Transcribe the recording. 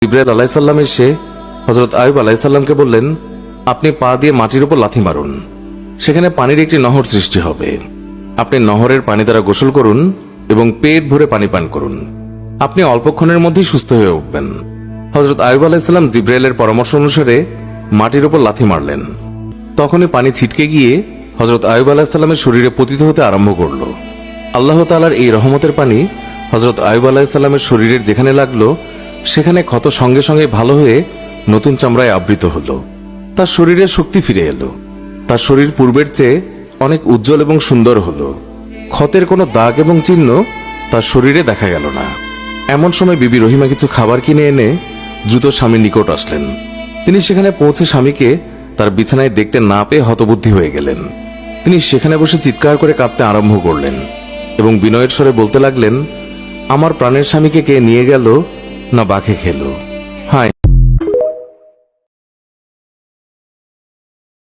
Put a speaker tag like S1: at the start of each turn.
S1: জিবরাইল আলাইহিস সালাম এসে হযরত আইয়ুব আলাইহিস সালামকে বললেন, আপনি পা দিয়ে মাটির উপর লাথি মারুন, সেখানে পানির একটি নহর সৃষ্টি হবে। আপনি নহরের পানি দ্বারা গোসল করুন এবং পেট ভরে পানি পান করুন। আপনি অল্পক্ষণের মধ্যেই সুস্থ হয়ে উঠবেন। হযরত আইয়ুব আলাইহিস সালাম জিবরাইলের পরামর্শ অনুসারে মাটির উপর লাথি মারলেন। তখনই পানি ছিটকে গিয়ে হযরত আইয়ুব আলাইহিস সালামের শরীরে পতিত হতে আরম্ভ করল। আল্লাহ তাআলার এই রহমতের পানি হযরত আইয়ুব আলাইহিস সালামের শরীরের যেখানে লাগলো সেখানে ক্ষত সঙ্গে সঙ্গে ভালো হয়ে নতুন চামড়ায় আবৃত হলো। তার শরীরে শক্তি ফিরে এলো। তার শরীর পূর্বের চেয়ে অনেক উজ্জ্বল এবং সুন্দর হলো। ক্ষতের কোনো দাগ এবং চিহ্ন তার শরীরে দেখা গেল না। এমন সময় বিবি রহিমা কিছু খাবার কিনে এনে দ্রুত স্বামীর নিকট আসলেন। তিনি সেখানে পৌঁছে স্বামীকে তার বিছানায় দেখতে না পেয়ে হতবুদ্ধি হয়ে গেলেন। তিনি সেখানে বসে চিৎকার করে কাঁদতে আরম্ভ করলেন এবং বিনয়ের স্বরে বলতে লাগলেন, আমার প্রাণের স্বামীকে কে নিয়ে গেল না বাঘে খেল? হায়,